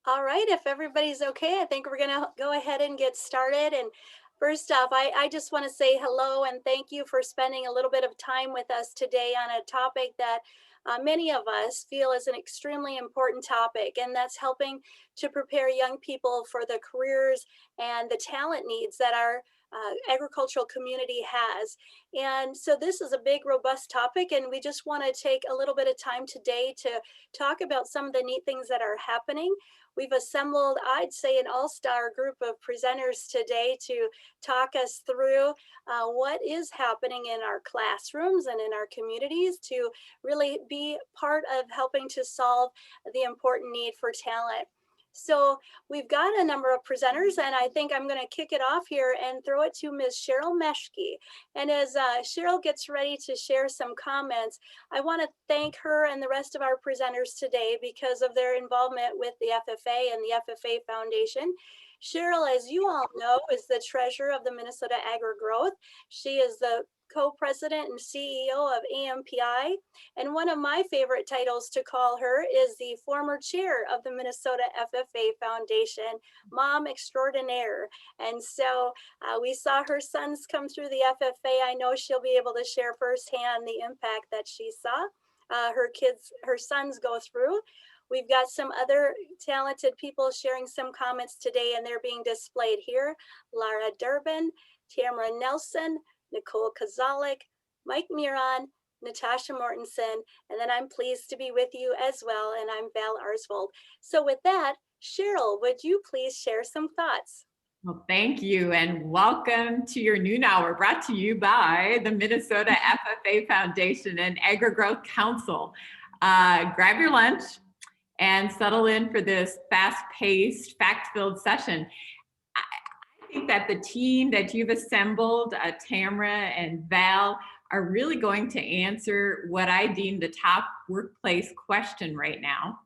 All right, if everybody's okay, I think we're going to go ahead and get started. And first off, I just want to say hello and thank you for spending a little bit of time with us today on a topic that many of us feel is an extremely important topic, and that's helping to prepare young people for the careers and the talent needs that our agricultural community has. And so this is a big, robust topic, and we just want to take a little bit of time today to talk about some of the neat things that are happening. We've assembled, I'd say, an all-star group of presenters today to talk us through what is happening in our classrooms and in our communities to really be part of helping to solve the important need for talent. So we've got a number of presenters, and I think I'm going to kick it off here and throw it to Ms. Sheryl Meshke. And as Sheryl gets ready to share some comments, I want to thank her and the rest of our presenters today because of their involvement with the FFA and the FFA Foundation. Sheryl, as you all know, is the treasurer of the Minnesota AgriGrowth. She is the co-president and CEO of AMPI. And one of my favorite titles to call her is the former chair of the Minnesota FFA Foundation, Mom Extraordinaire. And so we saw her sons come through the FFA. I know she'll be able to share firsthand the impact that she saw her sons go through. We've got some other talented people sharing some comments today, and they're being displayed here. Lara Durben, Tamara Nelsen, Nicole Koziolek, Mike Miron, Natasha Mortenson, and then I'm pleased to be with you as well, and I'm Val Aarsvold. So with that, Sheryl, would you please share some thoughts? Well, thank you, and welcome to your noon hour, brought to you by the Minnesota FFA Foundation and AgriGrowth Council. Grab your lunch and settle in for this fast-paced, fact-filled session. I think that the team that you've assembled, Tamara and Val, are really going to answer what I deem the top workplace question right now,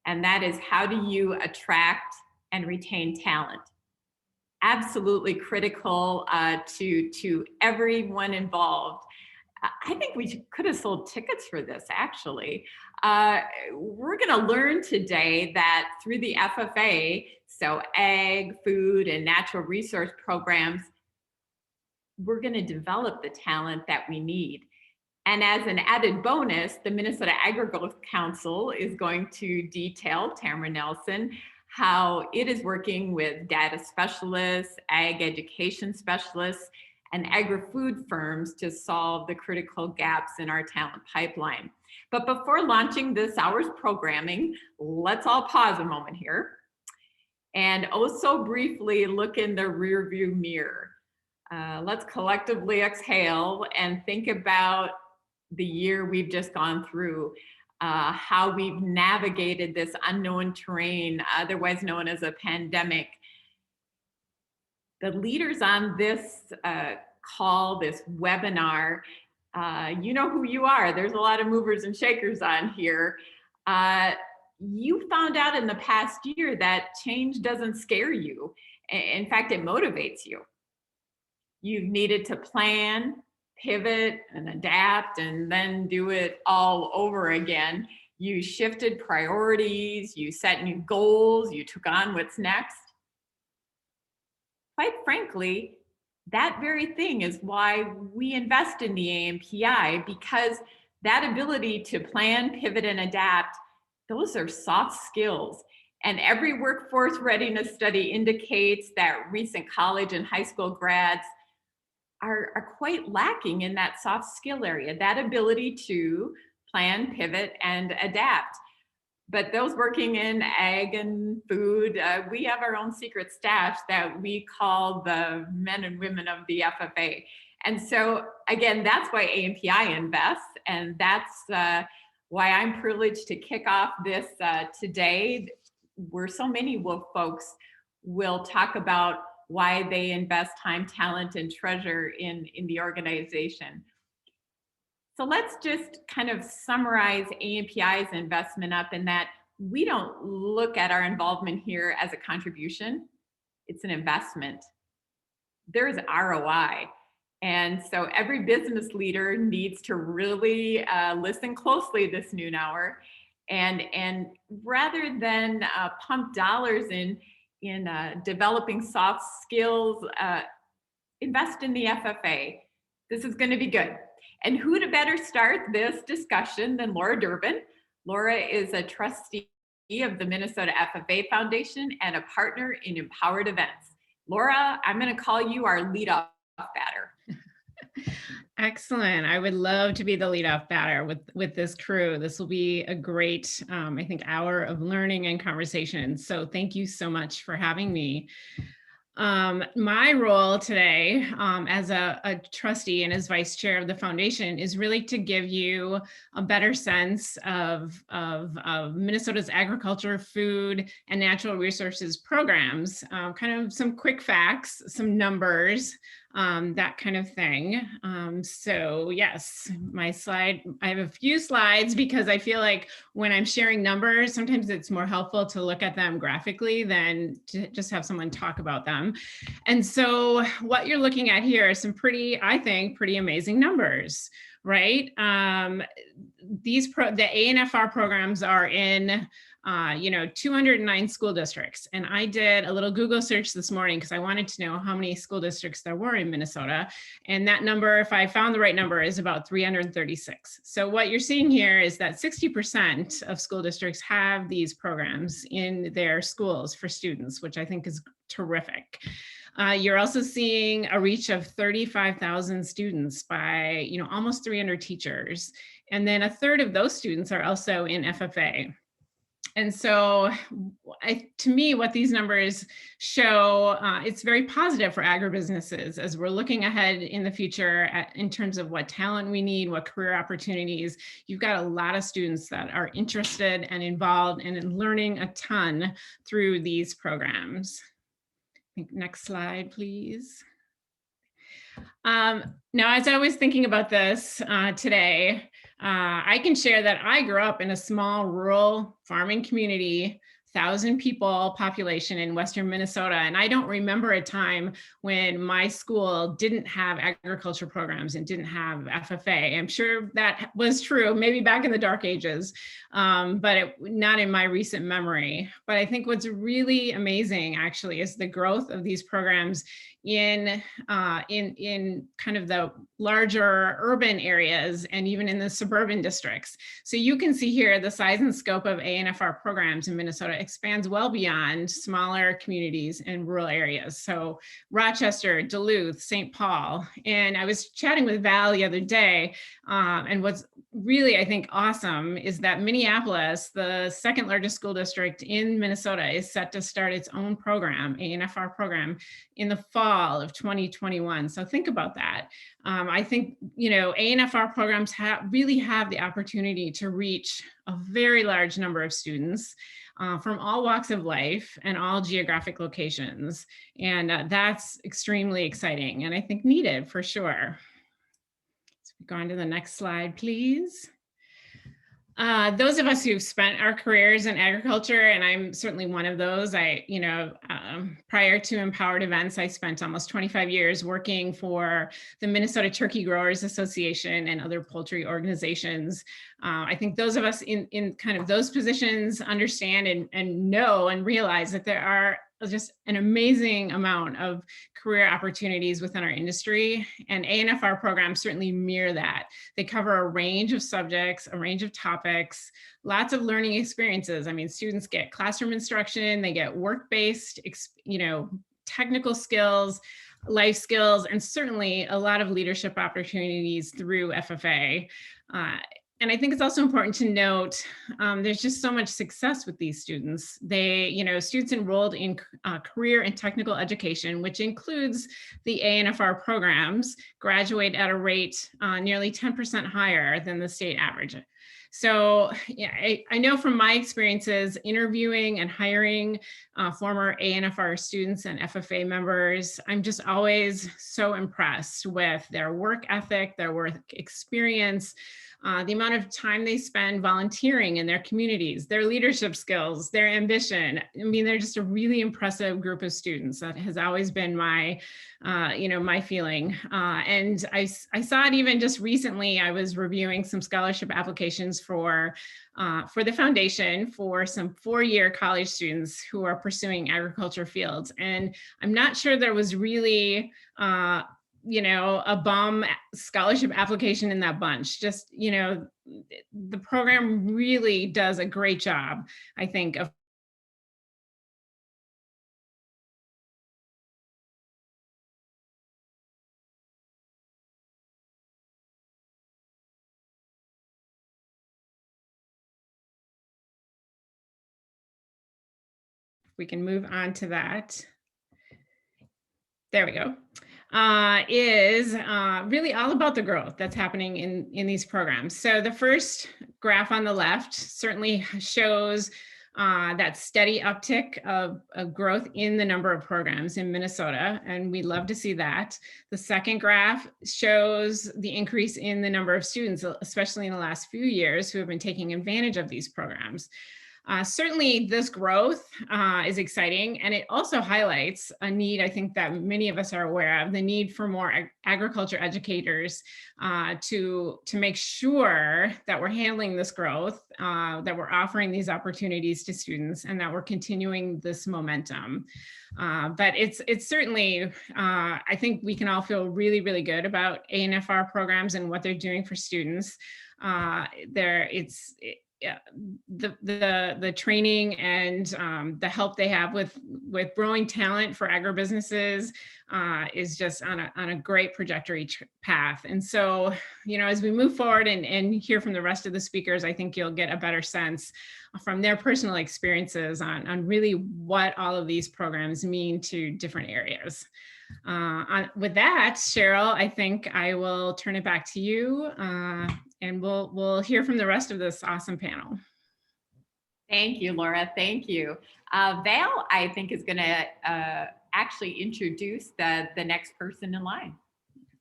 and that is, how do you attract and retain talent? Absolutely critical to everyone involved. I think we could have sold tickets for this, actually. We're going to learn today that through the FFA, so ag, food, and natural resource programs, we're going to develop the talent that we need. And as an added bonus, the Minnesota AgriGrowth Council is going to detail, Tamara Nelsen, how it is working with data specialists, ag education specialists, and agri-food firms to solve the critical gaps in our talent pipeline. But before launching this hour's programming, let's all pause a moment here and so briefly look in the rearview mirror. Let's collectively exhale and think about the year we've just gone through. How we've navigated this unknown terrain, otherwise known as a pandemic. The leaders on this call, this webinar, you know who you are. There's a lot of movers and shakers on here. You found out in the past year that change doesn't scare you. In fact, it motivates you. You've needed to plan, pivot, and adapt, and then do it all over again. You shifted priorities, you set new goals, you took on what's next. Quite frankly, that very thing is why we invest in the AMPI, because that ability to plan, pivot, and adapt, those are soft skills. And every workforce readiness study indicates that recent college and high school grads are quite lacking in that soft skill area, that ability to plan, pivot, and adapt. But those working in ag and food, we have our own secret stash that we call the men and women of the FFA. And so, again, that's why AMPI invests, and that's why I'm privileged to kick off this today, where so many folks will talk about why they invest time, talent, and treasure in the organization. So let's just kind of summarize AMPI's investment up in that we don't look at our involvement here as a contribution. It's an investment. There's ROI. And so every business leader needs to really listen closely this noon hour And rather than pump dollars in developing soft skills, invest in the FFA. This is going to be good. And who to better start this discussion than Lara Durben? Lara is a trustee of the Minnesota FFA Foundation and a partner in Empowered Events. Lara, I'm going to call you our lead-off batter. Excellent. I would love to be the leadoff batter with this crew. This will be a great, I think, hour of learning and conversation. So thank you so much for having me. My role today as a trustee and as vice chair of the foundation is really to give you a better sense of Minnesota's agriculture, food, and natural resources programs, kind of some quick facts, some numbers, that kind of thing. So yes, my slide, I have a few slides because I feel like when I'm sharing numbers, sometimes it's more helpful to look at them graphically than to just have someone talk about them. And so what you're looking at here are some pretty, I think, pretty amazing numbers, right? The ANFR programs are in 209 school districts. And I did a little Google search this morning because I wanted to know how many school districts there were in Minnesota. And that number, if I found the right number, is about 336. So what you're seeing here is that 60% of school districts have these programs in their schools for students, which I think is terrific. You're also seeing a reach of 35,000 students by, almost 300 teachers. And then a third of those students are also in FFA. And so to me, what these numbers show, it's very positive for agribusinesses as we're looking ahead in the future in terms of what talent we need, what career opportunities. You've got a lot of students that are interested and involved and in learning a ton through these programs. Next slide, please. Now, as I was thinking about this today, I can share that I grew up in a small rural farming community, 1,000 people population in Western Minnesota. And I don't remember a time when my school didn't have agriculture programs and didn't have FFA. I'm sure that was true, maybe back in the dark ages, but not in my recent memory. But I think what's really amazing actually is the growth of these programs in kind of the larger urban areas and even in the suburban districts. So you can see here the size and scope of ANFR programs in Minnesota expands well beyond smaller communities and rural areas. So Rochester, Duluth, St. Paul. And I was chatting with Val the other day, and what's really, I think, awesome is that Minneapolis, the second largest school district in Minnesota, is set to start its own program, ANFR program, in the fall of 2021. So think about that. I think, ANFR programs really have the opportunity to reach a very large number of students from all walks of life and all geographic locations. And that's extremely exciting and I think needed for sure. So go on to the next slide, please. Those of us who've spent our careers in agriculture, and I'm certainly one of those, prior to Empowered Events, I spent almost 25 years working for the Minnesota Turkey Growers Association and other poultry organizations. I think those of us in kind of those positions understand and know and realize that there are just an amazing amount of career opportunities within our industry, and ANFR programs certainly mirror that. They cover a range of subjects, a range of topics, lots of learning experiences. I mean, students get classroom instruction, they get work-based, technical skills, life skills, and certainly a lot of leadership opportunities through FFA. And I think it's also important to note, there's just so much success with these students. Students enrolled in career and technical education, which includes the ANFR programs, graduate at a rate nearly 10% higher than the state average. So yeah, I know from my experiences interviewing and hiring former ANFR students and FFA members, I'm just always so impressed with their work ethic, their work experience, the amount of time they spend volunteering in their communities, their leadership skills, their ambition. I mean, they're just a really impressive group of students. That has always been my, my feeling. And I saw it even just recently. I was reviewing some scholarship applications for the foundation for some 4-year college students who are pursuing agriculture fields. And I'm not sure there was really, a bum scholarship application in that bunch. Just, the program really does a great job, I think, of we can move on to that. There we go. Is really all about the growth that's happening in these programs. So the first graph on the left certainly shows that steady uptick of growth in the number of programs in Minnesota, and we'd love to see that. The second graph shows the increase in the number of students, especially in the last few years, who have been taking advantage of these programs. Certainly this growth is exciting, and it also highlights a need, I think, that many of us are aware of, the need for more agriculture educators to make sure that we're handling this growth, that we're offering these opportunities to students, and that we're continuing this momentum. But it's certainly, I think we can all feel really, really good about ANFR programs and what they're doing for students. The training and the help they have with growing talent for agribusinesses is just on a great trajectory path. And so, as we move forward and hear from the rest of the speakers, I think you'll get a better sense from their personal experiences on really what all of these programs mean to different areas. With that, Sheryl, I think I will turn it back to you, and we'll hear from the rest of this awesome panel. Thank you, Laura. Thank you. Val, I think, is going to actually introduce the next person in line.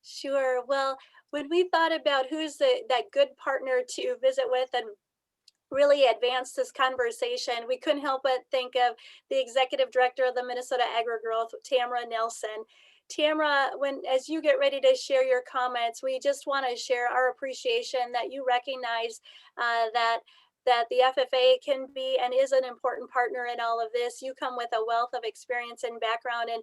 Sure. Well, when we thought about who's that good partner to visit with and really advance this conversation, we couldn't help but think of the executive director of the Minnesota AgriGrowth, Tamara Nelsen. Tamara, as you get ready to share your comments, we just want to share our appreciation that you recognize that the FFA can be and is an important partner in all of this. You come with a wealth of experience and background. And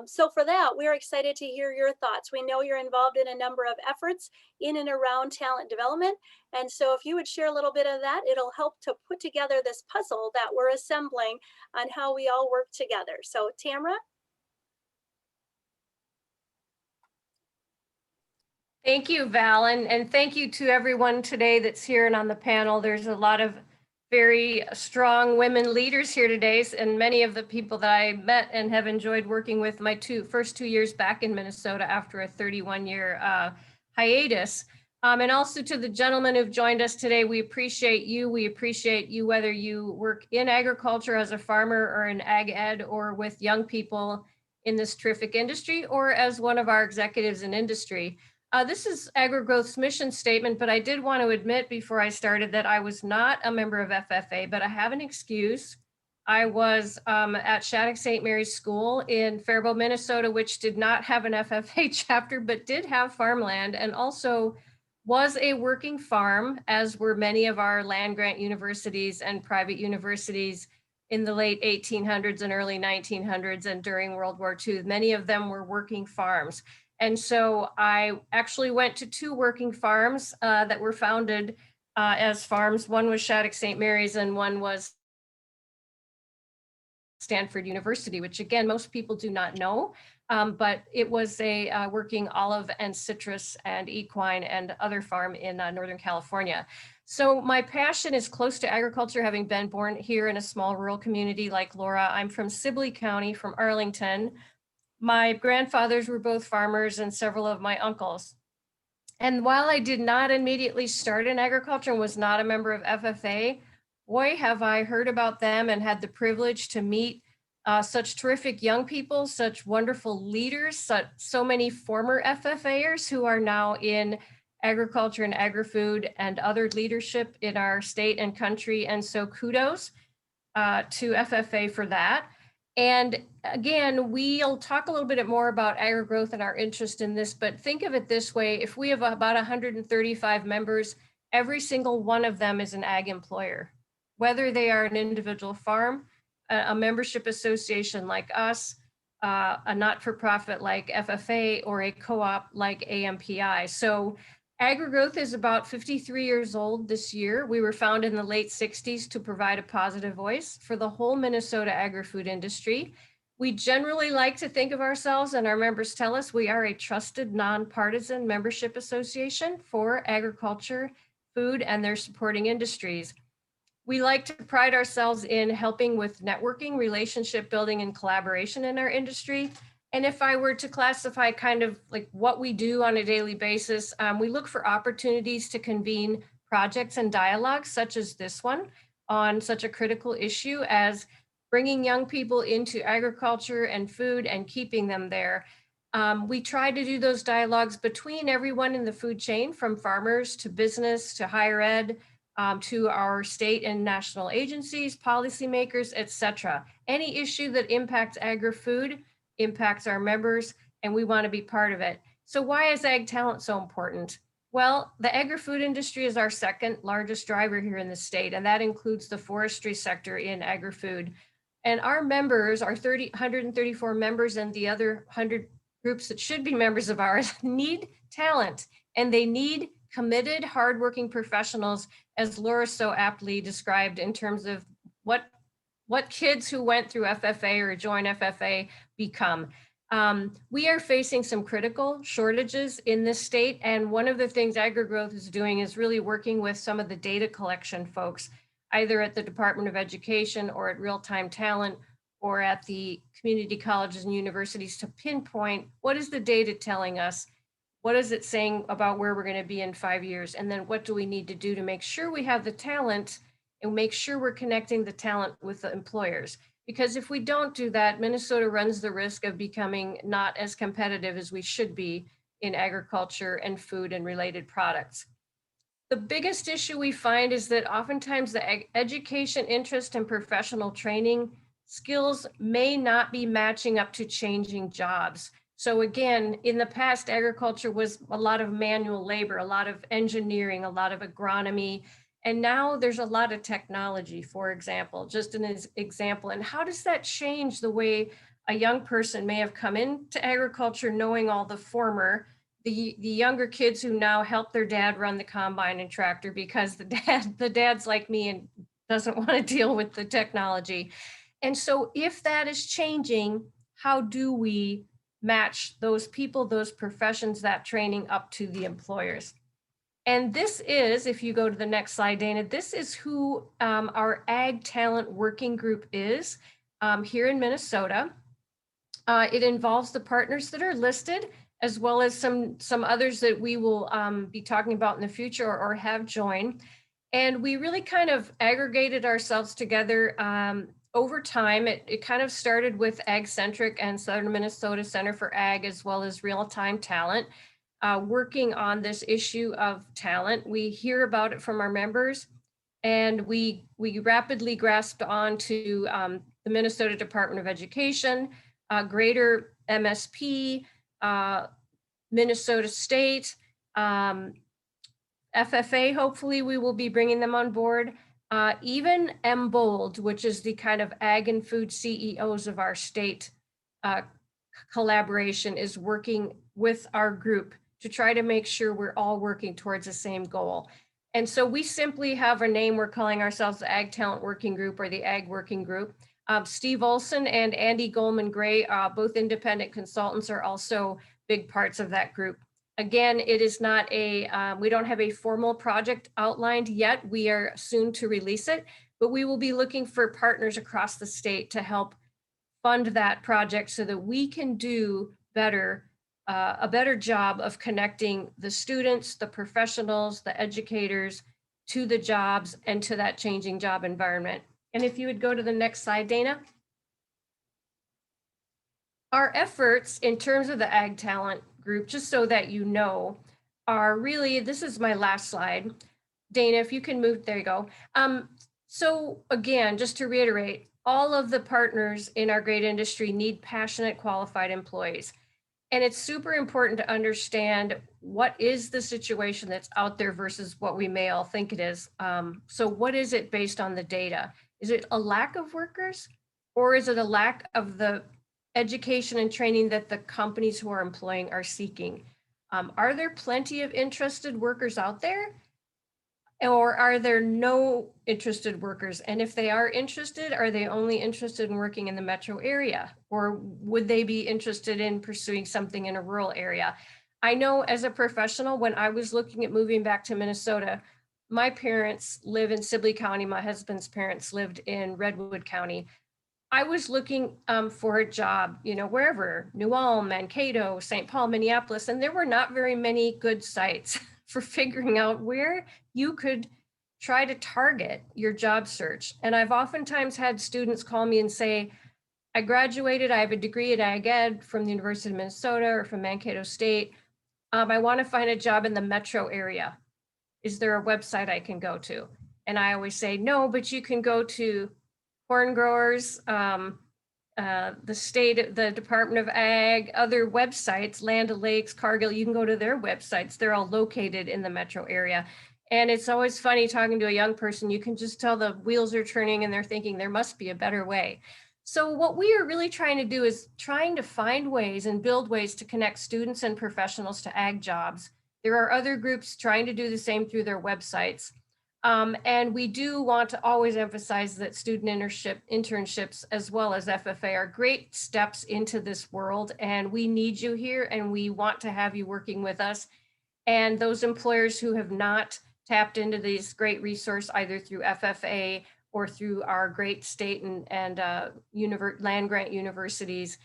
so for that, we're excited to hear your thoughts. We know you're involved in a number of efforts in and around talent development. And so if you would share a little bit of that, it'll help to put together this puzzle that we're assembling on how we all work together. So Tamara? Thank you, Val, and thank you to everyone today that's here and on the panel. There's a lot of very strong women leaders here today, and many of the people that I met and have enjoyed working with my first 2 years back in Minnesota after a 31-year hiatus. And also to the gentlemen who've joined us today, we appreciate you. We appreciate you whether you work in agriculture as a farmer or in ag ed or with young people in this terrific industry or as one of our executives in industry. This is AgriGrowth's mission statement, but I did want to admit before I started that I was not a member of FFA, but I have an excuse. I was at Shattuck St. Mary's School in Faribault, Minnesota, which did not have an FFA chapter, but did have farmland and also was a working farm, as were many of our land-grant universities and private universities in the late 1800s and early 1900s and during World War II. Many of them were working farms. And so I actually went to 2 working farms that were founded as farms. One was Shattuck St. Mary's and one was Stanford University, which again, most people do not know, but it was a working olive and citrus and equine and other farm in Northern California. So my passion is close to agriculture, having been born here in a small rural community like Lara. I'm from Sibley County, from Arlington. My grandfathers were both farmers and several of my uncles. And while I did not immediately start in agriculture and was not a member of FFA, boy, have I heard about them and had the privilege to meet such terrific young people, such wonderful leaders, so many former FFAers who are now in agriculture and agri-food and other leadership in our state and country. And so kudos to FFA for that. And again, we'll talk a little bit more about AgriGrowth and our interest in this, but think of it this way: if we have about 135 members, every single one of them is an ag employer, whether they are an individual farm, a membership association like us, a not-for-profit like FFA, or a co-op like AMPI. So AgriGrowth is about 53 years old this year. We were founded in the late 60s to provide a positive voice for the whole Minnesota agri-food industry. We generally like to think of ourselves, and our members tell us, we are a trusted, nonpartisan membership association for agriculture, food, and their supporting industries. We like to pride ourselves in helping with networking, relationship building, and collaboration in our industry. And if I were to classify kind of like what we do on a daily basis, we look for opportunities to convene projects and dialogues such as this one on such a critical issue as bringing young people into agriculture and food and keeping them there. We try to do those dialogues between everyone in the food chain, from farmers to business to higher ed, to our state and national agencies, policymakers, et cetera. Any issue that impacts agri-food impacts our members, and we want to be part of it. So why is ag talent so important? Well, the agri-food industry is our second largest driver here in the state, and that includes the forestry sector in agri-food. And our members, our 134 members and the other 100 groups that should be members of ours, need talent, and they need committed, hardworking professionals, as Lara so aptly described in terms of what kids who went through FFA or join FFA become. We are facing some critical shortages in this state, and one of the things AgriGrowth is doing is really working with some of the data collection folks, either at the Department of Education or at Real-Time Talent or at the community colleges and universities, to pinpoint what is the data telling us. What is it saying about where we're going to be in 5 years? And then what do we need to do to make sure we have the talent and make sure we're connecting the talent with the employers? Because if we don't do that, Minnesota runs the risk of becoming not as competitive as we should be in agriculture and food and related products. The biggest issue we find is that oftentimes the education, interest, and professional training skills may not be matching up to changing jobs. So again, in the past, agriculture was a lot of manual labor, a lot of engineering, a lot of agronomy, and now there's a lot of technology, for example, just an example. And how does that change the way a young person may have come into agriculture knowing all the former, the younger kids who now help their dad run the combine and tractor because the dad's like me and doesn't want to deal with the technology. And so if that is changing, how do we match those people, those professions, that training up to the employers? And this is, if you go to the next slide, Dana, this is who our Ag Talent Working Group is here in Minnesota. It involves the partners that are listed, as well as some others that we will be talking about in the future or have joined. And we really kind of aggregated ourselves together over time. It kind of started with Ag-Centric and Southern Minnesota Center for Ag, as well as Real-Time Talent, working on this issue of talent. We hear about it from our members, and we rapidly grasped on to the Minnesota Department of Education, Greater MSP, Minnesota State, FFA, hopefully we will be bringing them on board. Even MBOLD, which is the kind of ag and food CEOs of our state collaboration, is working with our group to try to make sure we're all working towards the same goal. And so we simply have a name. We're calling ourselves the Ag Talent Working Group, or the Ag Working Group. Steve Olson and Andy Goldman Gray, both independent consultants, are also big parts of that group. Again, it is not we don't have a formal project outlined yet. We are soon to release it, but we will be looking for partners across the state to help fund that project so that we can do a better job of connecting the students, the professionals, the educators to the jobs and to that changing job environment. And if you would go to the next slide, Dana. Our efforts in terms of the Ag Talent Group, just so that you know, are really, this is my last slide. Dana, if you can move, there you go. So again, just to reiterate, all of the partners in our great industry need passionate, qualified employees. And it's super important to understand what is the situation that's out there versus what we may all think it is. So what is it based on the data? Is it a lack of workers, or is it a lack of the education and training that the companies who are employing are seeking? Are there plenty of interested workers out there? Or are there no interested workers? And if they are interested, are they only interested in working in the metro area? Or would they be interested in pursuing something in a rural area? I know as a professional, when I was looking at moving back to Minnesota, my parents live in Sibley County. My husband's parents lived in Redwood County. I was looking for a job, you know, wherever, New Ulm, Mankato, St. Paul, Minneapolis, and there were not very many good sites for figuring out where you could try to target your job search. And I've oftentimes had students call me and say, I graduated, I have a degree at Ag Ed from the University of Minnesota or from Mankato State. I want to find a job in the metro area. Is there a website I can go to? And I always say, no, but you can go to corn growers, the Department of Ag, other websites, Land O'Lakes, Cargill, you can go to their websites. They're all located in the metro area. And it's always funny talking to a young person, you can just tell the wheels are turning and they're thinking there must be a better way. So what we are really trying to do is trying to find ways and build ways to connect students and professionals to ag jobs. There are other groups trying to do the same through their websites. And we do want to always emphasize that student internships as well as FFA are great steps into this world, and we need you here and we want to have you working with us. And those employers who have not tapped into these great resources either through FFA or through our great state and land grant universities,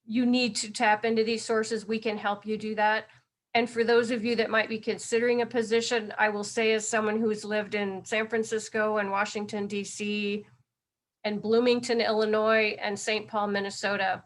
you need to tap into these sources. We can help you do that. And for those of you that might be considering a position, I will say as someone who's lived in San Francisco and Washington, DC, and Bloomington, Illinois, and St. Paul, Minnesota,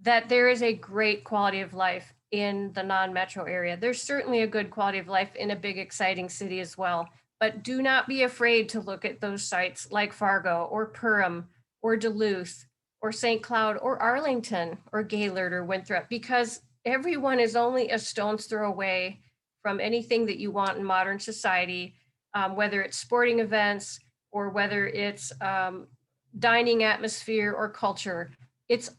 that there is a great quality of life in the non-metro area. There's certainly a good quality of life in a big, exciting city as well. But do not be afraid to look at those sites like Fargo or Perham or Duluth or St. Cloud or Arlington or Gaylord or Winthrop, because everyone is only a stone's throw away from anything that you want in modern society, whether it's sporting events or whether it's dining atmosphere or culture.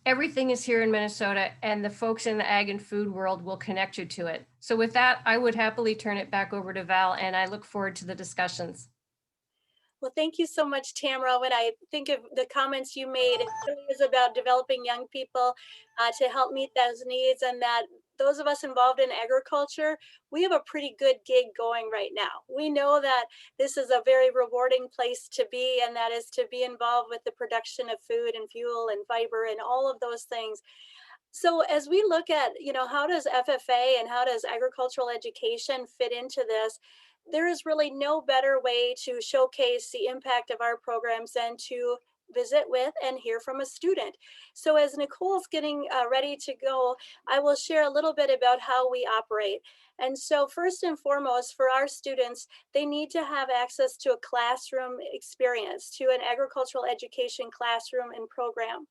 Everything is here in Minnesota, and the folks in the ag and food world will connect you to it. So with that, I would happily turn it back over to Val, and I look forward to the discussions. Well, thank you so much, Tamara. When I think of the comments you made, it really is about developing young people to help meet those needs, and that those of us involved in agriculture, we have a pretty good gig going right now. We know that this is a very rewarding place to be, and that is to be involved with the production of food and fuel and fiber and all of those things. So as we look at, you know, how does FFA and how does agricultural education fit into this? There is really no better way to showcase the impact of our programs than to visit with and hear from a student. So as Nicole's getting ready to go, I will share a little bit about how we operate. And so first and foremost, for our students, they need to have access to a classroom experience, to an agricultural education classroom and program.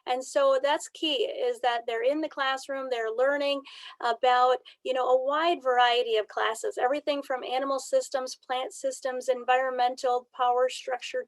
And so that's key, is that they're in the classroom, they're learning about, you know, a wide variety of classes, everything from animal systems, plant systems, environmental, power, structure,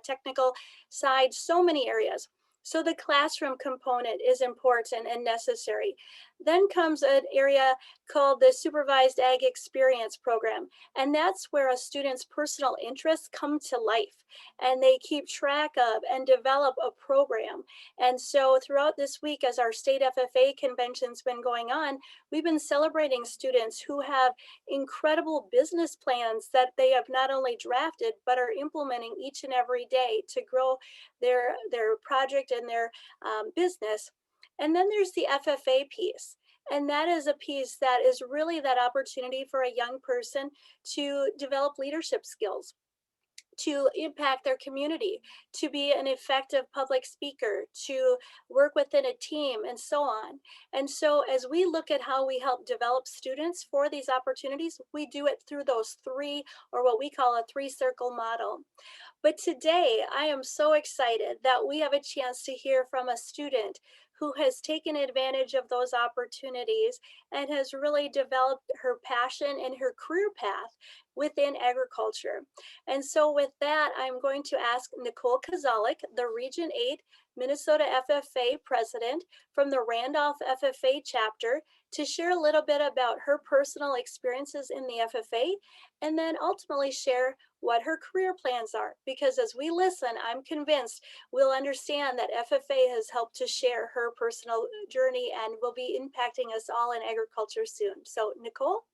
technical side, so many areas. So the classroom component is important and necessary. Then comes an area called the Supervised Ag Experience Program. And that's where a student's personal interests come to life, and they keep track of and develop a program. And so throughout this week, as our state FFA convention's been going on, we've been celebrating students who have incredible business plans that they have not only drafted, but are implementing each and every day to grow their project and their business. And then there's the FFA piece. And that is a piece that is really that opportunity for a young person to develop leadership skills, to impact their community, to be an effective public speaker, to work within a team, and so on. And so as we look at how we help develop students for these opportunities, we do it through those three, or what we call a three-circle model. But today, I am so excited that we have a chance to hear from a student who has taken advantage of those opportunities and has really developed her passion and her career path within agriculture. And so with that, I'm going to ask Nicole Koziolek, the Region 8 Minnesota FFA president from the Randolph FFA chapter, to share a little bit about her personal experiences in the FFA, and then ultimately share what her career plans are. Because as we listen, I'm convinced we'll understand that FFA has helped to share her personal journey and will be impacting us all in agriculture soon. So Nicole?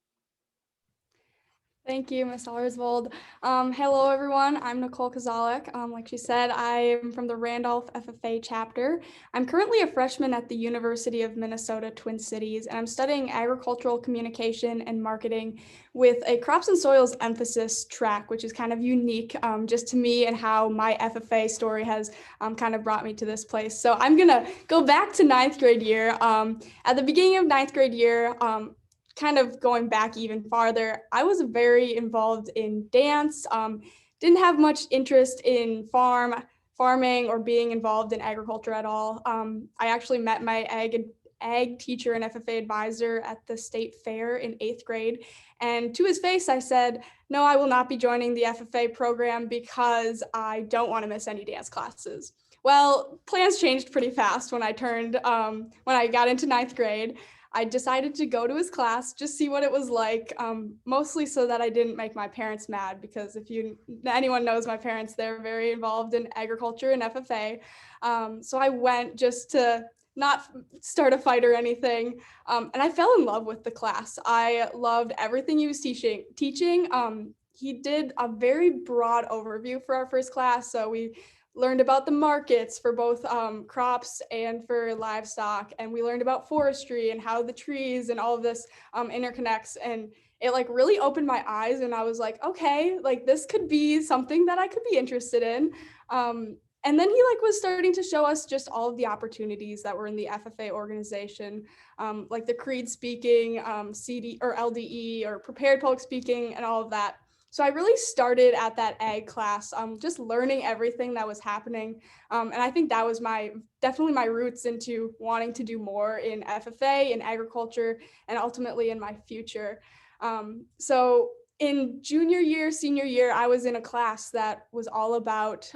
Thank you, Ms. Aarsvold. Hello, everyone. I'm Nicole Koziolek. Like she said, I am from the Randolph FFA chapter. I'm currently a freshman at the University of Minnesota Twin Cities, and I'm studying agricultural communication and marketing with a crops and soils emphasis track, which is kind of unique just to me and how my FFA story has kind of brought me to this place. So I'm going to go back to ninth grade year. At the beginning of ninth grade year, kind of going back even farther, I was very involved in dance, didn't have much interest in farming or being involved in agriculture at all. I actually met my ag teacher and FFA advisor at the state fair in 8th grade. And to his face, I said, no, I will not be joining the FFA program because I don't want to miss any dance classes. Well, plans changed pretty fast when I got into 9th grade. I decided to go to his class, just see what it was like, mostly so that I didn't make my parents mad, because if anyone knows my parents, they're very involved in agriculture and FFA. So I went just to not start a fight or anything, and I fell in love with the class. I loved everything he was teaching. He did a very broad overview for our first class, so we learned about the markets for both crops and for livestock. And we learned about forestry and how the trees and all of this interconnects. And it like really opened my eyes, and I was like, okay, like this could be something that I could be interested in. And then he like was starting to show us just all of the opportunities that were in the FFA organization, like the creed speaking, CD or LDE or prepared public speaking and all of that. So I really started at that ag class, just learning everything that was happening. And I think that was definitely my roots into wanting to do more in FFA, in agriculture, and ultimately in my future. So in junior year, senior year, I was in a class that was all about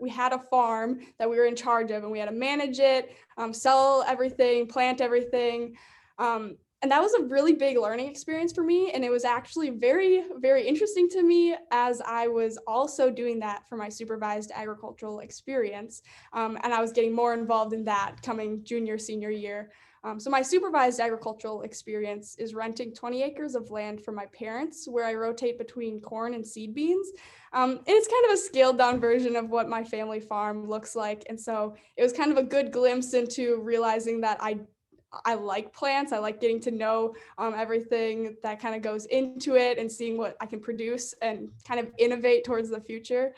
we had a farm that we were in charge of, and we had to manage it, sell everything, plant everything. And that was a really big learning experience for me. And it was actually very, very interesting to me, as I was also doing that for my supervised agricultural experience. And I was getting more involved in that coming junior, senior year. So my supervised agricultural experience is renting 20 acres of land for my parents, where I rotate between corn and seed beans. And it's kind of a scaled down version of what my family farm looks like. And so it was kind of a good glimpse into realizing that I like plants. I like getting to know everything that kind of goes into it and seeing what I can produce and kind of innovate towards the future.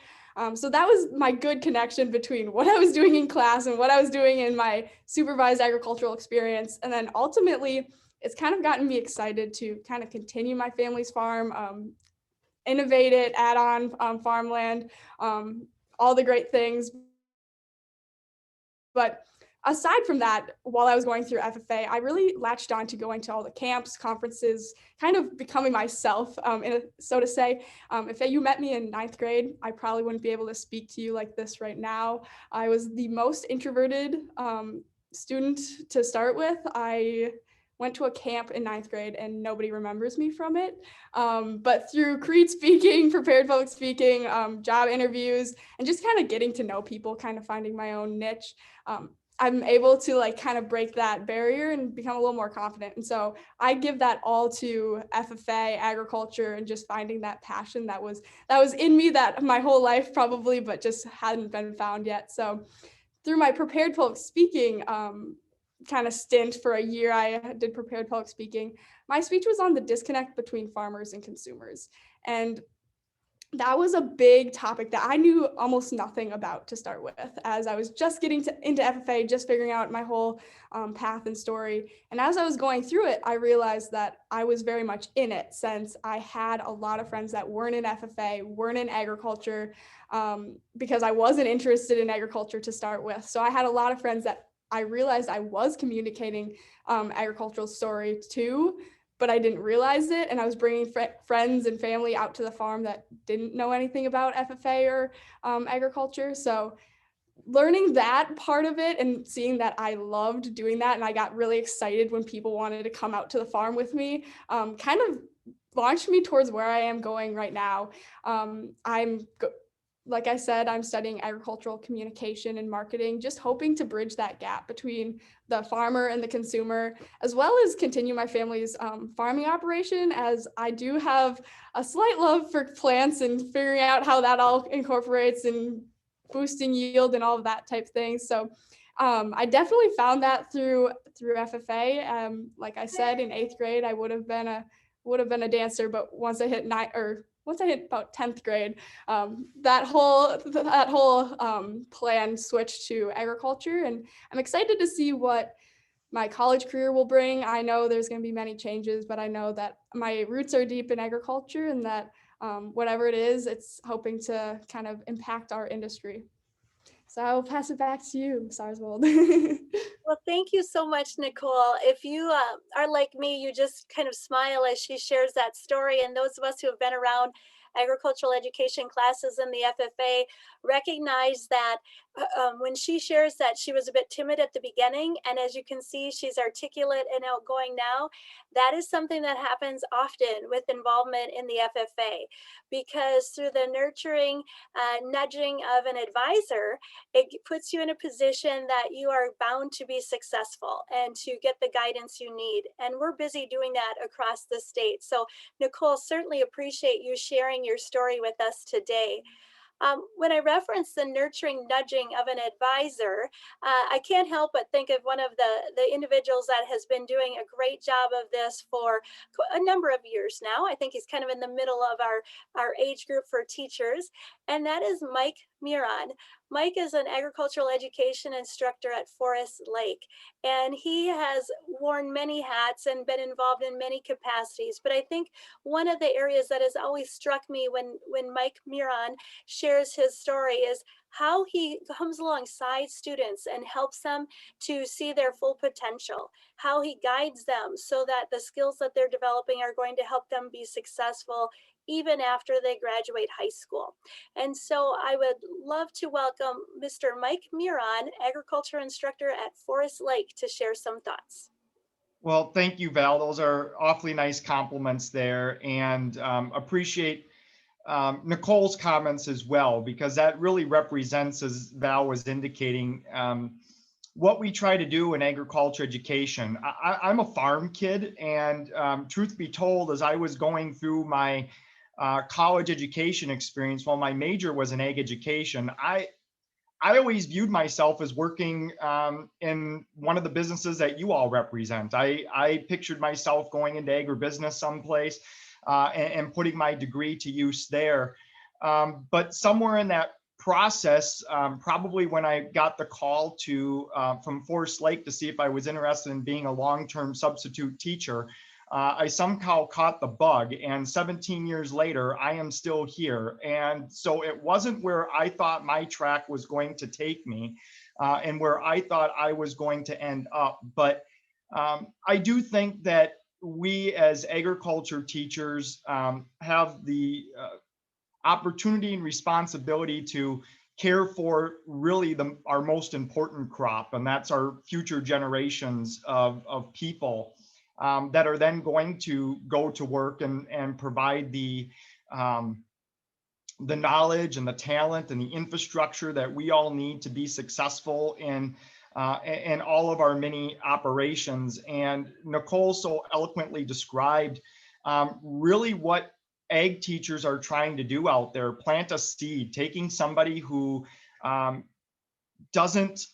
So that was my good connection between what I was doing in class and what I was doing in my supervised agricultural experience. And then ultimately, it's kind of gotten me excited to kind of continue my family's farm, innovate it, add on farmland, all the great things. But aside from that, while I was going through FFA, I really latched on to going to all the camps, conferences, kind of becoming myself, so to say. If you met me in 9th grade, I probably wouldn't be able to speak to you like this right now. I was the most introverted student to start with. I went to a camp in 9th grade and nobody remembers me from it. But through creed speaking, prepared public speaking, job interviews, and just kind of getting to know people, kind of finding my own niche, I'm able to like kind of break that barrier and become a little more confident. And so I give that all to FFA, agriculture, and just finding that passion that was in me that my whole life probably, but just hadn't been found yet. So through my prepared public speaking kind of stint for a year, I did prepared public speaking. My speech was on the disconnect between farmers and consumers. And that was a big topic that I knew almost nothing about to start with, as I was just getting into FFA, just figuring out my whole path and story. And as I was going through it, I realized that I was very much in it, since I had a lot of friends that weren't in FFA, weren't in agriculture, because I wasn't interested in agriculture to start with. So I had a lot of friends that I realized I was communicating agricultural story to, but I didn't realize it. And I was bringing friends and family out to the farm that didn't know anything about FFA or agriculture. So learning that part of it and seeing that I loved doing that, and I got really excited when people wanted to come out to the farm with me, kind of launched me towards where I am going right now. Like I said, I'm studying agricultural communication and marketing, just hoping to bridge that gap between the farmer and the consumer, as well as continue my family's farming operation, as I do have a slight love for plants and figuring out how that all incorporates and boosting yield and all of that type thing. So I definitely found that through FFA. Like I said, in 8th grade, I would have been a dancer, but once I hit about 10th grade, that whole plan switched to agriculture. And I'm excited to see what my college career will bring. I know there's going to be many changes, but I know that my roots are deep in agriculture, and that whatever it is, it's hoping to kind of impact our industry. So I'll pass it back to you, Ms. Aarsvold. Well, thank you so much, Nicole. If you are like me, you just kind of smile as she shares that story. And those of us who have been around agricultural education classes in the FFA recognize that when she shares that she was a bit timid at the beginning, and as you can see, she's articulate and outgoing now, that is something that happens often with involvement in the FFA, because through the nurturing, nudging of an advisor, it puts you in a position that you are bound to be successful and to get the guidance you need. And we're busy doing that across the state. So Nicole, certainly appreciate you sharing your story with us today. When I reference the nurturing nudging of an advisor, I can't help but think of one of the individuals that has been doing a great job of this for a number of years now. I think he's kind of in the middle of our age group for teachers, and that is Mike Miron. Mike is an agricultural education instructor at Forest Lake, and he has worn many hats and been involved in many capacities. But I think one of the areas that has always struck me when Mike Miron shares his story is how he comes alongside students and helps them to see their full potential, how he guides them so that the skills that they're developing are going to help them be successful even after they graduate high school. And so I would love to welcome Mr. Mike Miron, agriculture instructor at Forest Lake, to share some thoughts. Well, thank you, Val. Those are awfully nice compliments there, and appreciate Nicole's comments as well, because that really represents, as Val was indicating, what we try to do in agriculture education. I'm a farm kid, and truth be told, as I was going through my college education experience, while my major was in ag education, I always viewed myself as working in one of the businesses that you all represent. I pictured myself going into agribusiness someplace and putting my degree to use there. But somewhere in that process, probably when I got the call from Forest Lake to see if I was interested in being a long-term substitute teacher, I somehow caught the bug, and 17 years later, I am still here. And so it wasn't where I thought my track was going to take me and where I thought I was going to end up. But I do think that we as agriculture teachers have the opportunity and responsibility to care for really our most important crop, and that's our future generations of people that are then going to go to work and provide the knowledge and the talent and the infrastructure that we all need to be successful in all of our many operations. And Nicole so eloquently described really what ag teachers are trying to do out there: plant a seed, taking somebody who doesn't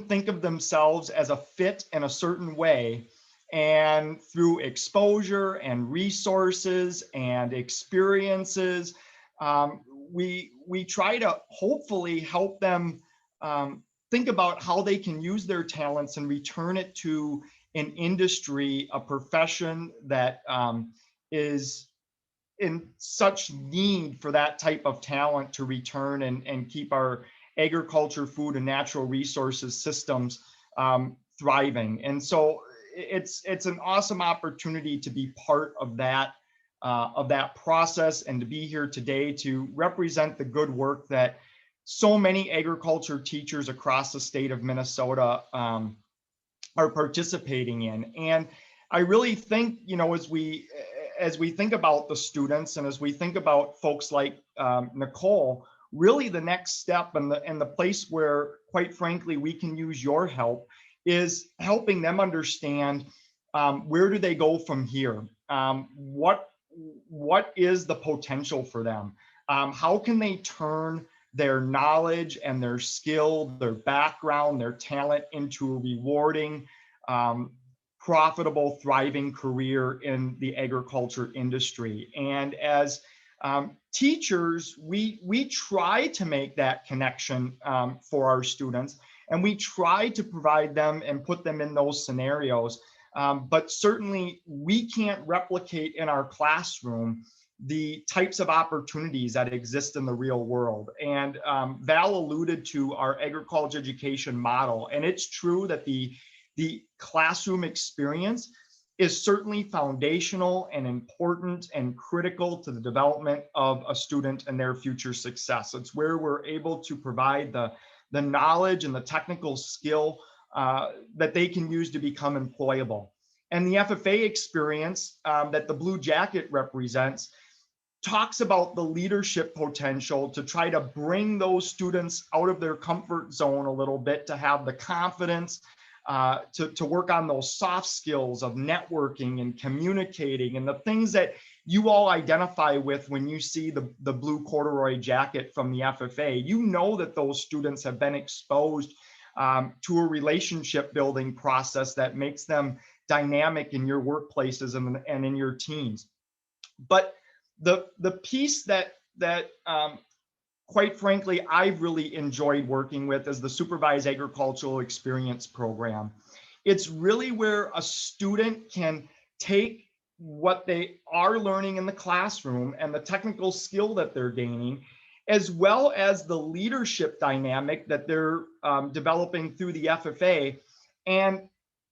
think of themselves as a fit in a certain way, and through exposure and resources and experiences, we try to hopefully help them think about how they can use their talents and return it to an industry, a profession that is in such need for that type of talent to return and keep our agriculture, food, and natural resources systems thriving. And so it's an awesome opportunity to be part of that process and to be here today to represent the good work that so many agriculture teachers across the state of Minnesota are participating in. And I really think, you know, as we think about the students and as we think about folks like Nicole, really the next step and the place where, quite frankly, we can use your help is helping them understand where do they go from here? What is the potential for them? How can they turn their knowledge and their skill, their background, their talent into a rewarding, profitable, thriving career in the agriculture industry? And as teachers, we try to make that connection for our students, and we try to provide them and put them in those scenarios. But certainly we can't replicate in our classroom the types of opportunities that exist in the real world. And Val alluded to our agriculture education model, and it's true that the classroom experience is certainly foundational and important and critical to the development of a student and their future success. It's where we're able to provide the knowledge and the technical skill that they can use to become employable. And the FFA experience that the Blue Jacket represents talks about the leadership potential to try to bring those students out of their comfort zone a little bit, to have the confidence to work on those soft skills of networking and communicating and the things that you all identify with when you see the blue corduroy jacket from the FFA. You know that those students have been exposed to a relationship building process that makes them dynamic in your workplaces and in your teams. But the piece that quite frankly, I've really enjoyed working with is the Supervised Agricultural Experience Program. It's really where a student can take what they are learning in the classroom and the technical skill that they're gaining, as well as the leadership dynamic that they're developing through the FFA, and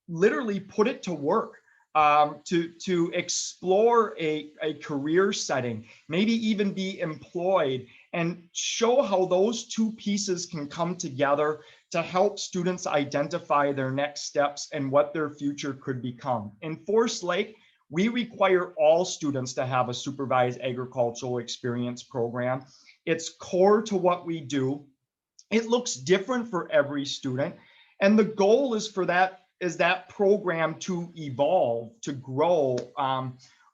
literally put it to work. To explore a career setting, maybe even be employed, and show how those two pieces can come together to help students identify their next steps and what their future could become. In Forest Lake, we require all students to have a supervised agricultural experience program. It's core to what we do. It looks different for every student, and the goal is for that program to evolve, to grow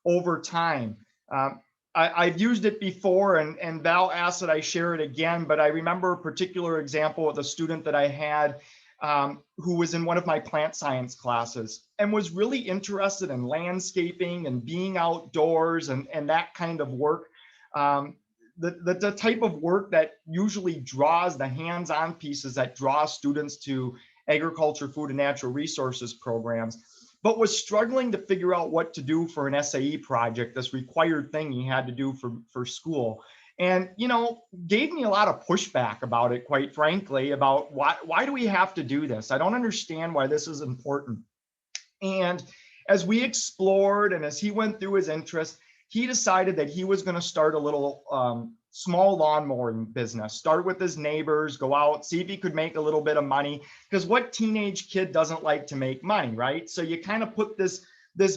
over time. I've used it before, and Val asked that I share it again, but I remember a particular example of a student that I had who was in one of my plant science classes and was really interested in landscaping and being outdoors and that kind of work. The type of work that usually draws the hands-on pieces that draw students to agriculture, food, and natural resources programs, but was struggling to figure out what to do for an SAE project, this required thing he had to do for school. And, you know, gave me a lot of pushback about it, quite frankly, about why do we have to do this? I don't understand why this is important. And as we explored and as he went through his interests, he decided that he was going to start a little small lawn mowing business, start with his neighbors, go out, see if he could make a little bit of money, because what teenage kid doesn't like to make money, right? So you kind of put this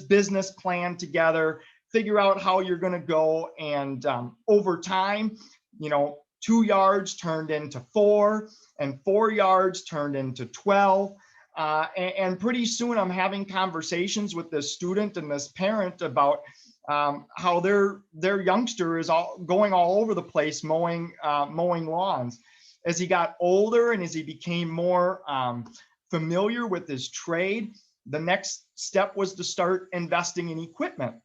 business plan together, figure out how you're going to go, and over time, you know, 2 yards turned into 4, and 4 yards turned into 12. And pretty soon I'm having conversations with this student and this parent about how their youngster is going all over the place mowing lawns. As he got older and as he became more familiar with his trade, the next step was to start investing in equipment.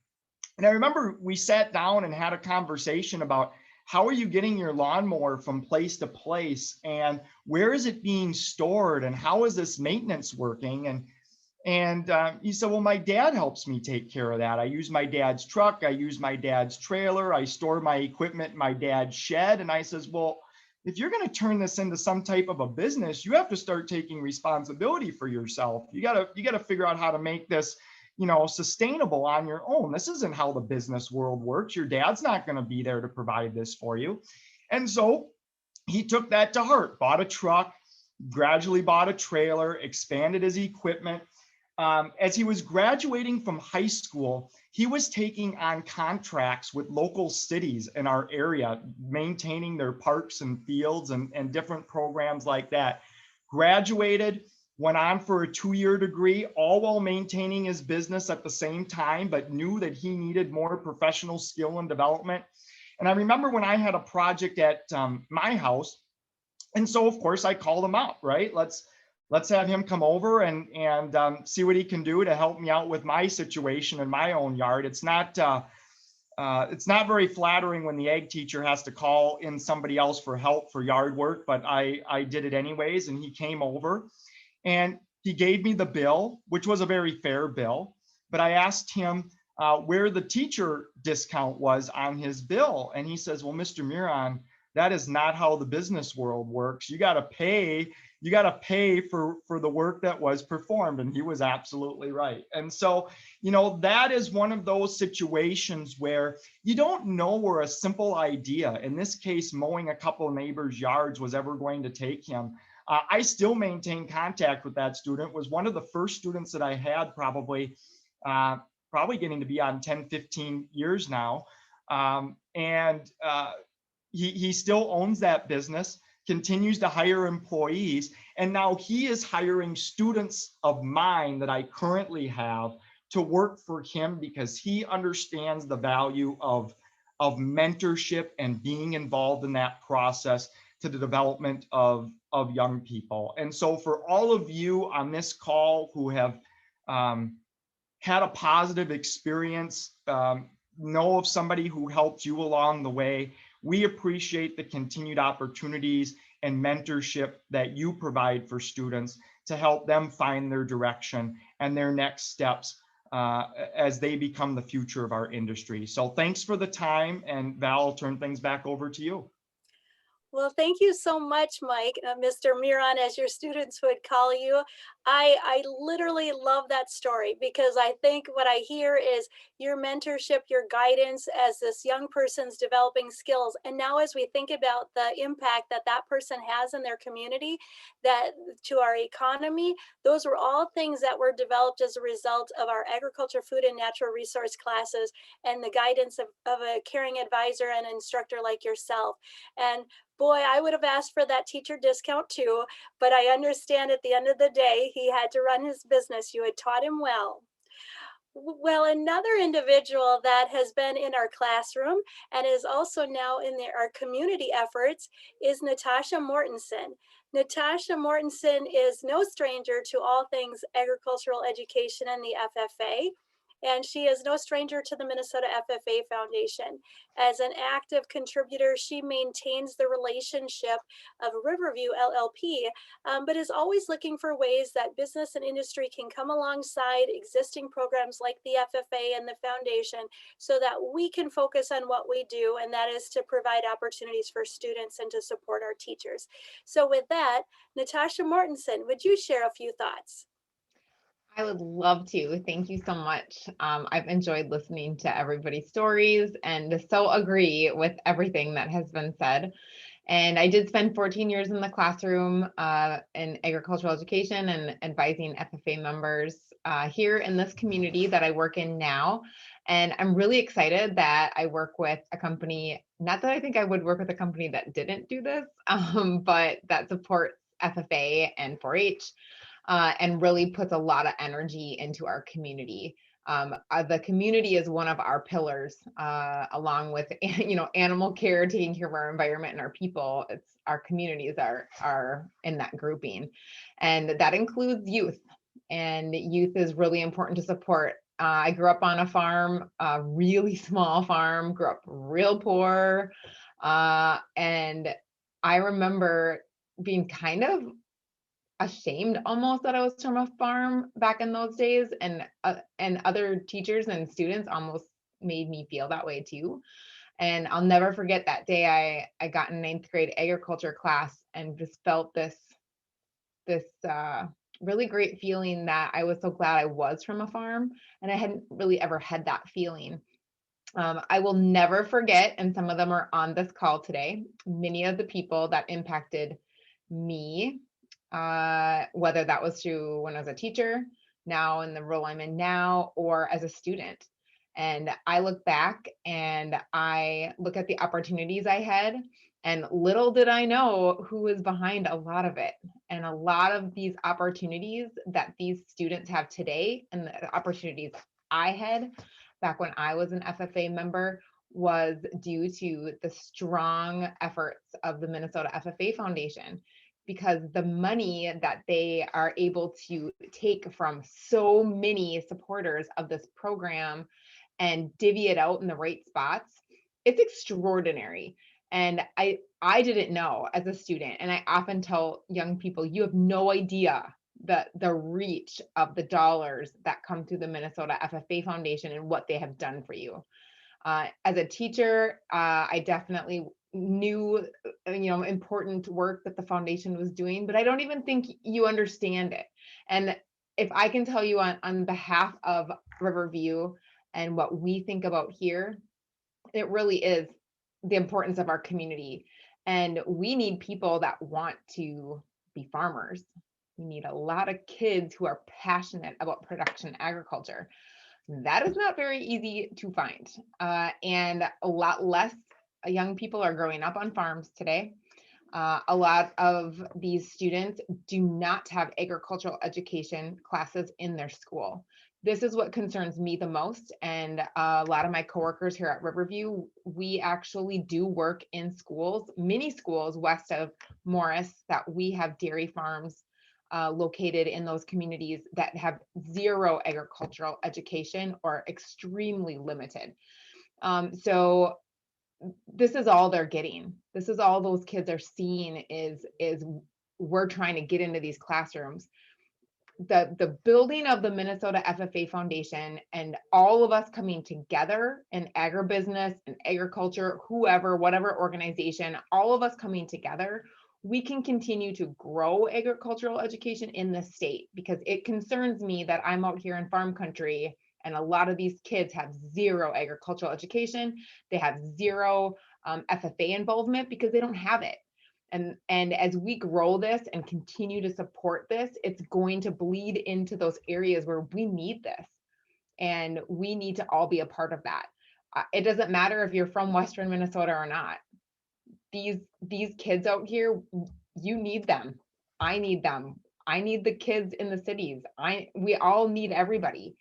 And I remember we sat down and had a conversation about how are you getting your lawnmower from place to place? And where is it being stored? And how is this maintenance working? And he said, well, my dad helps me take care of that. I use my dad's truck. I use my dad's trailer. I store my equipment in my dad's shed. And I says, well, if you're going to turn this into some type of a business, you have to start taking responsibility for yourself. You got to figure out how to make this, sustainable on your own. This isn't how the business world works. Your dad's not going to be there to provide this for you. And so he took that to heart, bought a truck, gradually bought a trailer, expanded his equipment. As he was graduating from high school, he was taking on contracts with local cities in our area, maintaining their parks and fields and different programs like that. Graduated, went on for a 2-year degree, all while maintaining his business at the same time, but knew that he needed more professional skill and development. And I remember when I had a project at my house, and so of course I called him up, right? Let's have him come over and see what he can do to help me out with my situation in my own yard. It's not very flattering when the ag teacher has to call in somebody else for help for yard work, but I did it anyways. And he came over and he gave me the bill, which was a very fair bill. But I asked him where the teacher discount was on his bill. And he says, well, Mr. Miron, that is not how the business world works. You got to pay for the work that was performed. And he was absolutely right. And so, that is one of those situations where you don't know where a simple idea, in this case, mowing a couple of neighbors' yards, was ever going to take him. I still maintain contact with that student. Was one of the first students that I had, probably getting to be on 10, 15 years now. He still owns that business, continues to hire employees, and now he is hiring students of mine that I currently have to work for him because he understands the value of mentorship and being involved in that process to the development of young people. And so for all of you on this call who have had a positive experience, know of somebody who helped you along the way, we appreciate the continued opportunities and mentorship that you provide for students to help them find their direction and their next steps as they become the future of our industry. So thanks for the time, and Val, I'll turn things back over to you. Well, thank you so much, Mike, Mr. Miron, as your students would call you. I literally love that story because I think what I hear is your mentorship, your guidance as this young person's developing skills. And now as we think about the impact that that person has in their community, that to our economy, those were all things that were developed as a result of our agriculture, food, and natural resource classes and the guidance of a caring advisor and instructor like yourself. And boy, I would have asked for that teacher discount too, but I understand at the end of the day, he had to run his business. You had taught him well. Well, another individual that has been in our classroom and is also now in our community efforts is Natasha Mortenson. Natasha Mortenson is no stranger to all things agricultural education and the FFA. And she is no stranger to the Minnesota FFA Foundation. As an active contributor, she maintains the relationship of Riverview LLP, but is always looking for ways that business and industry can come alongside existing programs like the FFA and the foundation so that we can focus on what we do, and that is to provide opportunities for students and to support our teachers. So with that, Natasha Mortenson, would you share a few thoughts? I would love to. Thank you so much. I've enjoyed listening to everybody's stories and so agree with everything that has been said. And I did spend 14 years in the classroom in agricultural education and advising FFA members here in this community that I work in now. And I'm really excited that I work with a company, not that I think I would work with a company that didn't do this, but that supports FFA and 4-H. And really puts a lot of energy into our community. The community is one of our pillars, along with animal care, taking care of our environment and our people. It's our communities are in that grouping, and that includes youth. And youth is really important to support. I grew up on a farm, a really small farm. Grew up real poor. And I remember being kind of ashamed almost that I was from a farm back in those days, and other teachers and students almost made me feel that way too. And I'll never forget that day I got in 9th grade agriculture class and just felt this really great feeling that I was so glad I was from a farm, and I hadn't really ever had that feeling. I will never forget, and some of them are on this call today, many of the people that impacted me, whether that was through when I was a teacher, now in the role I'm in now, or as a student. And I look back and I look at the opportunities I had, and little did I know who was behind a lot of it. And a lot of these opportunities that these students have today, and the opportunities I had back when I was an FFA member, was due to the strong efforts of the Minnesota FFA Foundation, because the money that they are able to take from so many supporters of this program and divvy it out in the right spots, it's extraordinary. And I didn't know as a student, and I often tell young people, you have no idea the reach of the dollars that come through the Minnesota FFA Foundation and what they have done for you. As a teacher, I definitely knew, important work that the foundation was doing, but I don't even think you understand it. And if I can tell you on behalf of Riverview and what we think about here, it really is the importance of our community. And we need people that want to be farmers. We need a lot of kids who are passionate about production agriculture. That is not very easy to find. And a lot less young people are growing up on farms today. A lot of these students do not have agricultural education classes in their school. This is what concerns me the most. And a lot of my coworkers here at Riverview, we actually do work in schools, many schools west of Morris, that we have dairy farms located in those communities that have zero agricultural education or extremely limited. So this is all they're getting. This is all those kids are seeing is we're trying to get into these classrooms. The building of the Minnesota FFA Foundation and all of us coming together in agribusiness and agriculture, whoever, whatever organization, all of us coming together, we can continue to grow agricultural education in this state, because it concerns me that I'm out here in farm country and a lot of these kids have zero agricultural education. They have zero FFA involvement because they don't have it. And as we grow this and continue to support this, it's going to bleed into those areas where we need this. And we need to all be a part of that. It doesn't matter if you're from Western Minnesota or not. These kids out here, you need them. I need them. I need the kids in the cities. We all need everybody.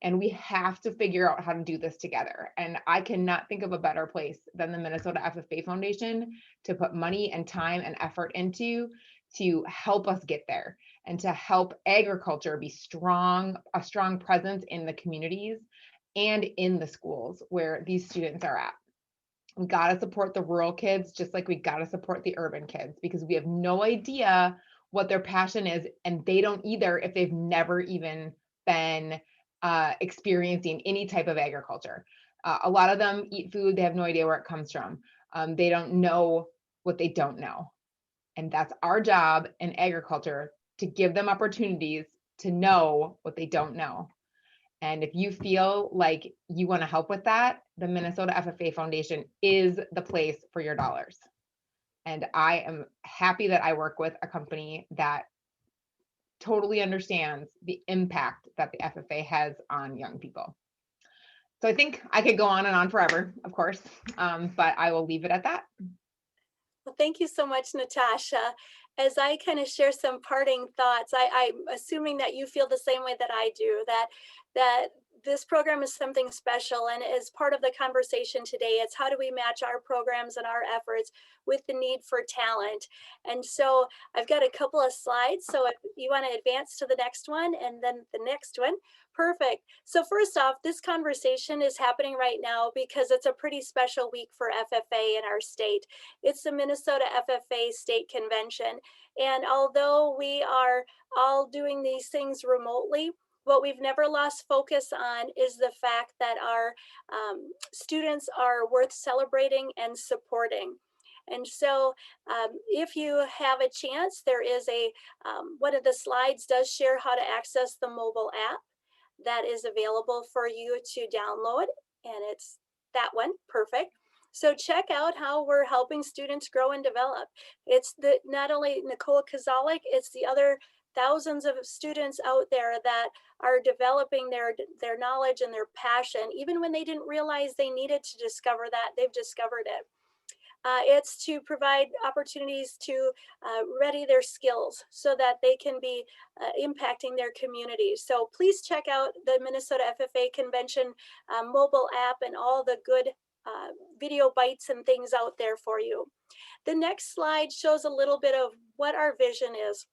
And we have to figure out how to do this together. And I cannot think of a better place than the Minnesota FFA Foundation to put money and time and effort into to help us get there and to help agriculture be a strong presence in the communities and in the schools where these students are at. We got to support the rural kids just like we got to support the urban kids, because we have no idea what their passion is, and they don't either if they've never even been experiencing any type of agriculture. A lot of them eat food, they have no idea where it comes from. They don't know what they don't know. And that's our job in agriculture, to give them opportunities to know what they don't know. And if you feel like you want to help with that, the Minnesota FFA Foundation is the place for your dollars. And I am happy that I work with a company that totally understands the impact that the FFA has on young people. So I think I could go on and on forever, of course, but I will leave it at that. Well, thank you so much, Natasha. As I kind of share some parting thoughts, I'm assuming that you feel the same way that I do, that this program is something special, and as part of the conversation today, it's how do we match our programs and our efforts with the need for talent. And so I've got a couple of slides, so if you want to advance to the next one and then the next one. Perfect. So first off, this conversation is happening right now because it's a pretty special week for FFA in our state. It's the Minnesota FFA State Convention, and although we are all doing these things remotely, what we've never lost focus on is the fact that our students are worth celebrating and supporting. And so if you have a chance, there is one of the slides does share how to access the mobile app that is available for you to download, and it's that one. Perfect. So check out how we're helping students grow and develop. It's not only Nicole Koziolek, it's the other thousands of students out there that are developing their knowledge and their passion. Even when they didn't realize they needed to discover that, they've discovered it. It's to provide opportunities to ready their skills so that they can be impacting their communities. So please check out the Minnesota FFA Convention mobile app and all the good video bites and things out there for you. The next slide shows a little bit of what our vision is.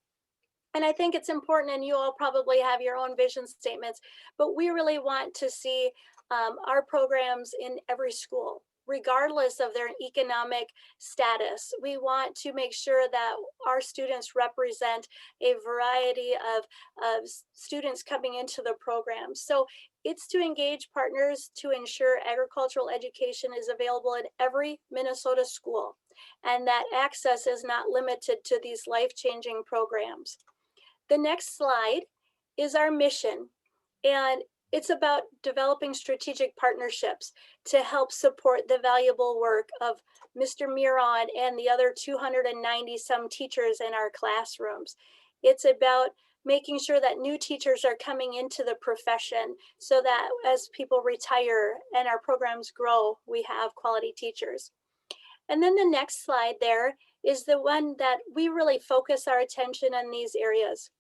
And I think it's important, and you all probably have your own vision statements, but we really want to see our programs in every school, regardless of their economic status. We want to make sure that our students represent a variety of students coming into the program. So it's to engage partners to ensure agricultural education is available in every Minnesota school, and that access is not limited to these life-changing programs. The next slide is our mission, and it's about developing strategic partnerships to help support the valuable work of Mr. Miron and the other 290 some teachers in our classrooms. It's about making sure that new teachers are coming into the profession so that as people retire and our programs grow, we have quality teachers. And then the next slide there is the one that we really focus our attention on these areas.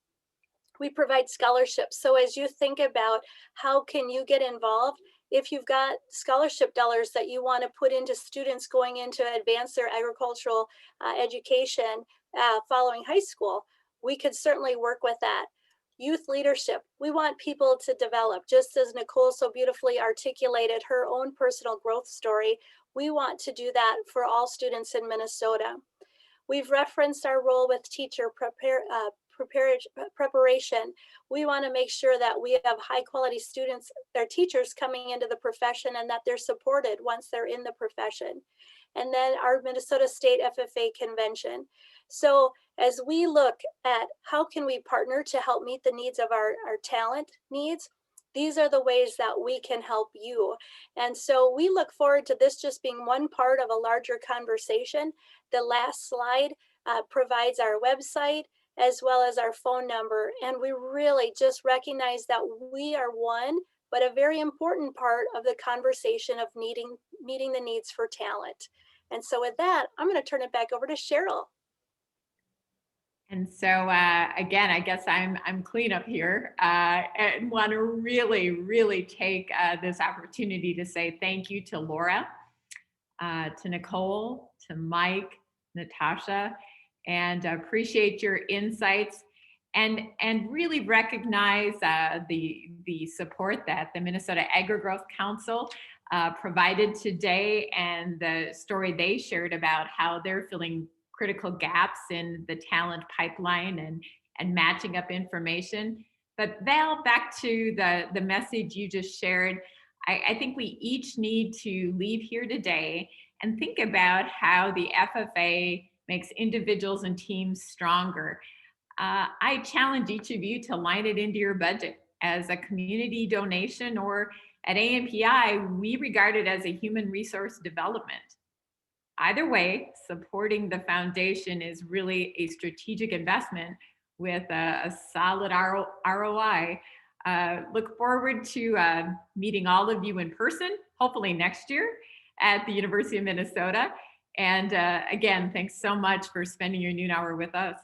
We provide scholarships. So as you think about how can you get involved, if you've got scholarship dollars that you want to put into students going in to advance their agricultural education following high school, we could certainly work with that. Youth leadership, we want people to develop, just as Nicole so beautifully articulated her own personal growth story. We want to do that for all students in Minnesota. We've referenced our role with teacher preparation. We want to make sure that we have high quality students, their teachers coming into the profession, and that they're supported once they're in the profession. And then our Minnesota State FFA Convention. So as we look at how can we partner to help meet the needs of our talent needs, these are the ways that we can help you. And so we look forward to this just being one part of a larger conversation. The last slide provides our website as well as our phone number. And we really just recognize that we are one, but a very important part of the conversation of meeting the needs for talent. And so with that, I'm going to turn it back over to Sheryl. And so again, I guess I'm clean up here and want to really take this opportunity to say thank you to Lara, to Nicole, to Mike, Natasha, and appreciate your insights and really recognize the support that the Minnesota AgriGrowth Council provided today, and the story they shared about how they're filling critical gaps in the talent pipeline and matching up information. But Val, back to the message you just shared, I think we each need to leave here today and think about how the FFA makes individuals and teams stronger. I challenge each of you to line it into your budget as a community donation, or at AMPI, we regard it as a human resource development. Either way, supporting the foundation is really a strategic investment with a solid ROI. Look forward to meeting all of you in person, hopefully next year at the University of Minnesota. And again, thanks so much for spending your noon hour with us.